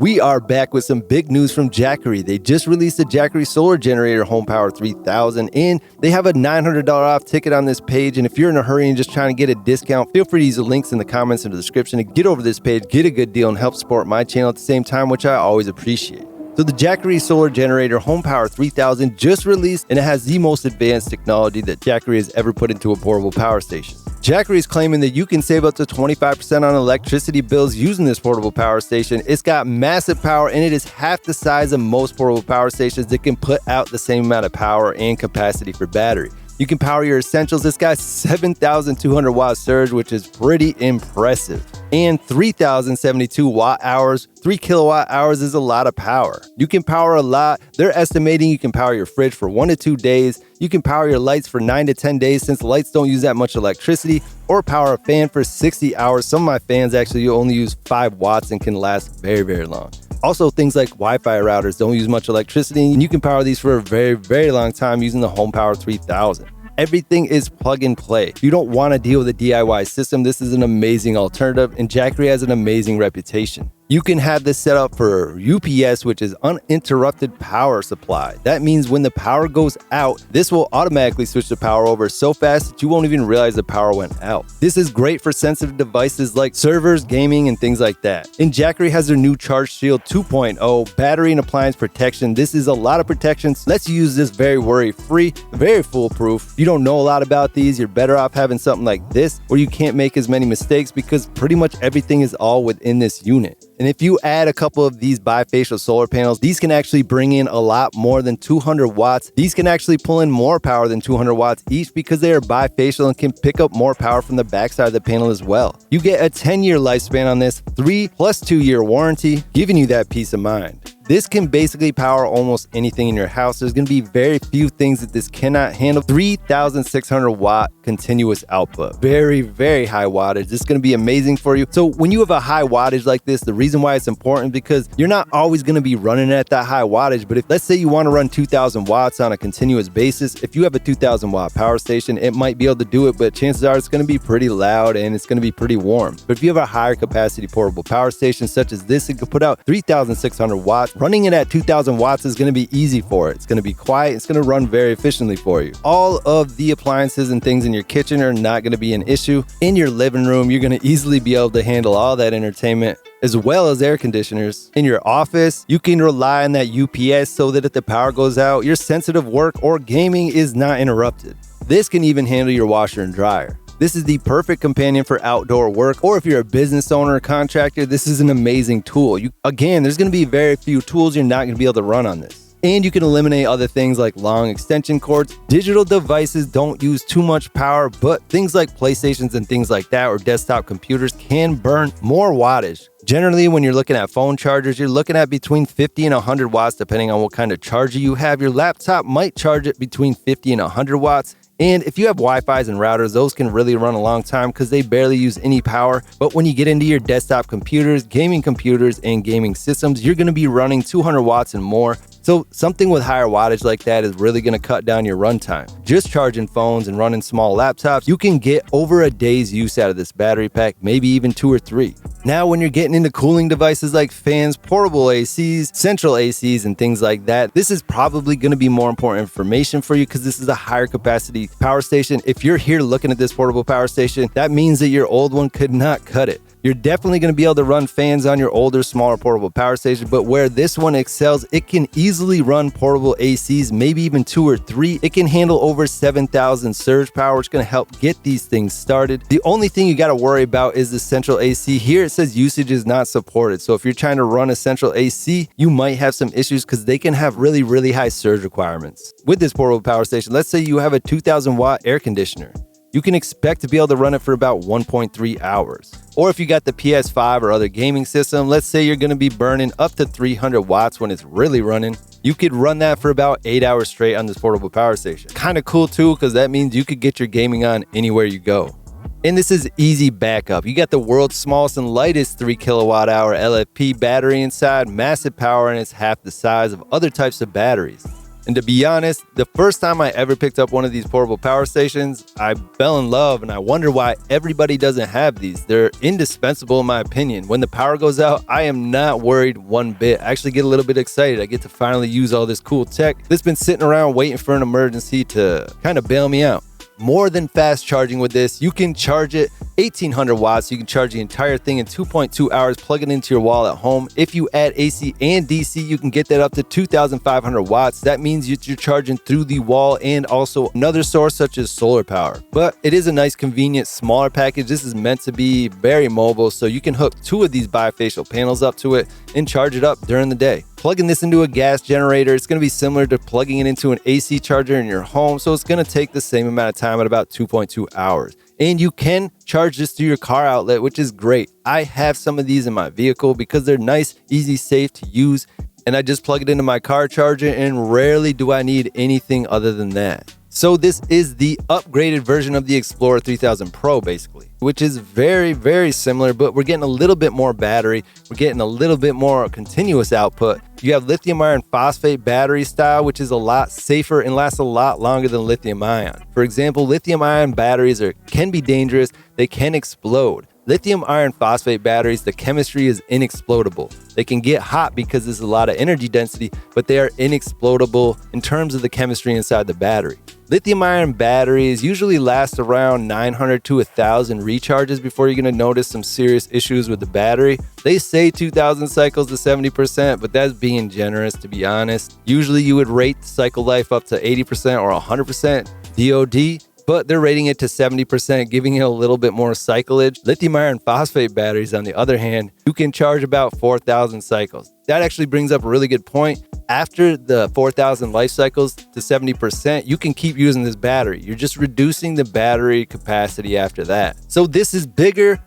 We are back with some big news from Jackery. They just released the Jackery Solar Generator Home Power 3000, and they have a $900 off ticket on this page. And if you're in a hurry and just trying to get a discount, feel free to use the links in the comments in the description to get over this page, get a good deal, and help support my channel at the same time, which I always appreciate. So the Jackery Solar Generator Home Power 3000 just released, and it has the most advanced technology that Jackery has ever put into a portable power station. Jackery is claiming that you can save up to 25% on electricity bills using this portable power station. It's got massive power, and it is half the size of most portable power stations that can put out the same amount of power and capacity for battery. You can power your essentials. It's got 7,200 watt surge, which is pretty impressive. And 3,072 watt hours, 3 kilowatt hours is a lot of power. You can power a lot. They're estimating you can power your fridge for 1 to 2 days. You can power your lights for 9 to 10 days since lights don't use that much electricity, or power a fan for 60 hours. Some of my fans actually only use 5 watts and can last very, very long. Also, things like Wi-Fi routers don't use much electricity, and you can power these for a very, very long time using the Home Power 3000. Everything is plug and play. If you don't want to deal with a DIY system, this is an amazing alternative, and Jackery has an amazing reputation. You can have this set up for UPS, which is uninterrupted power supply. That means when the power goes out, this will automatically switch the power over so fast that you won't even realize the power went out. This is great for sensitive devices like servers, gaming, and things like that. And Jackery has their new Charge Shield 2.0 battery and appliance protection. This is a lot of protection. So let's use this very worry-free, very foolproof. If you don't know a lot about these, you're better off having something like this where you can't make as many mistakes because pretty much everything is all within this unit. And if you add a couple of these bifacial solar panels, these can actually bring in a lot more than 200 watts. These can actually pull in more power than 200 watts each because they are bifacial and can pick up more power from the backside of the panel as well. You get a 10-year lifespan on this, 3 plus 2-year warranty, giving you that peace of mind. This can basically power almost anything in your house. There's going to be very few things that this cannot handle. 3,600 watt continuous output. Very, very high wattage. This is going to be amazing for you. So when you have a high wattage like this, the reason why it's important because you're not always going to be running at that high wattage. But if let's say you want to run 2,000 watts on a continuous basis, if you have a 2,000 watt power station, it might be able to do it, but chances are it's going to be pretty loud and it's going to be pretty warm. But if you have a higher capacity portable power station such as this, it could put out 3,600 watts. Running it at 2,000 watts is going to be easy for it. It's going to be quiet. It's going to run very efficiently for you. All of the appliances and things in your kitchen are not going to be an issue. In your living room, you're going to easily be able to handle all that entertainment as well as air conditioners. In your office, you can rely on that UPS so that if the power goes out, your sensitive work or gaming is not interrupted. This can even handle your washer and dryer. This is the perfect companion for outdoor work, or if you're a business owner or contractor, this is an amazing tool. Again, there's going to be very few tools you're not going to be able to run on this. And you can eliminate other things like long extension cords. Digital devices don't use too much power, but things like PlayStations and things like that or desktop computers can burn more wattage. Generally, when you're looking at phone chargers, you're looking at between 50 and 100 watts depending on what kind of charger you have. Your laptop might charge it between 50 and 100 watts. And if you have Wi-Fi's and routers, those can really run a long time because they barely use any power. But when you get into your desktop computers, and gaming systems, you're going to be running 200 watts and more. So something with higher wattage like that is really going to cut down your runtime. Just charging phones and running small laptops, you can get over a day's use out of this battery pack, maybe even 2 or 3. Now, when you're getting into cooling devices like fans, portable ACs, central ACs, and things like that, this is probably going to be more important information for you because this is a higher capacity power station. If you're here looking at this portable power station, that means that your old one could not cut it. You're definitely going to be able to run fans on your older, smaller portable power station, but where this one excels, it can easily run portable ACs, maybe even 2 or 3. It can handle over 7,000 surge power, which is going to help get these things started. The only thing you got to worry about is the central AC. Here it says usage is not supported. So if you're trying to run a central AC, you might have some issues because they can have really, really high surge requirements. With this portable power station, let's say you have a 2,000 watt air conditioner. You can expect to be able to run it for about 1.3 hours. Or if you got the PS5 or other gaming system, let's say you're going to be burning up to 300 watts when it's really running. You could run that for about 8 hours straight on this portable power station. Kind of cool too, because that means you could get your gaming on anywhere you go. And this is easy backup. You got the world's smallest and lightest 3 kilowatt hour LFP battery inside, massive power, and it's half the size of other types of batteries. And to be honest, the first time I ever picked up one of these portable power stations, I fell in love, and I wonder why everybody doesn't have these. They're indispensable in my opinion. When the power goes out, I am not worried one bit. I actually get a little bit excited. I get to finally use all this cool tech that's been sitting around waiting for an emergency to kind of bail me out. More than fast charging with this. You can charge it 1800 watts. You can charge the entire thing in 2.2 hours, plug it into your wall at home. If you add AC and DC, you can get that up to 2500 watts. That means you're charging through the wall and also another source such as solar power. But it is a nice, convenient, smaller package. This is meant to be very mobile, so you can hook 2 of these bifacial panels up to it and charge it up during the day. Plugging this into a gas generator, it's going to be similar to plugging it into an AC charger in your home, so it's going to take the same amount of time at about 2.2 hours. And you can charge this through your car outlet, which is great. I have some of these in my vehicle because they're nice, easy, safe to use, and I just plug it into my car charger, and rarely do I need anything other than that. So this is the upgraded version of the Explorer 3000 Pro, basically, which is very, very similar, but we're getting a little bit more battery. We're getting a little bit more continuous output. You have lithium iron phosphate battery style, which is a lot safer and lasts a lot longer than lithium ion. For example, lithium ion batteries can be dangerous. They can explode. Lithium iron phosphate batteries, the chemistry is inexplodable. They can get hot because there's a lot of energy density, but they are inexplodable in terms of the chemistry inside the battery. Lithium ion batteries usually last around 900 to 1,000 recharges before you're going to notice some serious issues with the battery. They say 2,000 cycles to 70%, but that's being generous, to be honest. Usually you would rate the cycle life up to 80% or 100% DOD, but they're rating it to 70%, giving it a little bit more cyclage. Lithium iron phosphate batteries, on the other hand, you can charge about 4,000 cycles. That actually brings up a really good point. After the 4,000 life cycles to 70%, you can keep using this battery. You're just reducing the battery capacity after that. So this is bigger,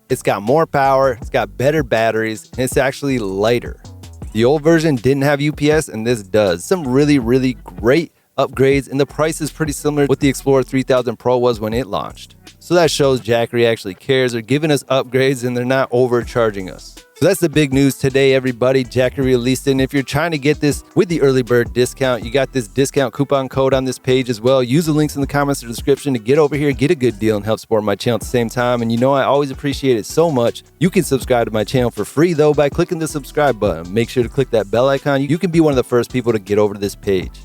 it's got more power, it's got better batteries, and it's actually lighter. The old version didn't have UPS, and this does. Some really, really great upgrades, and the price is pretty similar to what the Explorer 3000 Pro was when it launched. So that shows Jackery actually cares. They're giving us upgrades and they're not overcharging us. So that's the big news today, everybody. Jackery released it, and if you're trying to get this with the early bird discount, you got this discount coupon code on this page as well. Use the links in the comments or description to get over here, get a good deal, and help support my channel at the same time. And you know I always appreciate it so much. You can subscribe to my channel for free, though, by clicking the subscribe button. Make sure to click that bell icon. You can be one of the first people to get over to this page.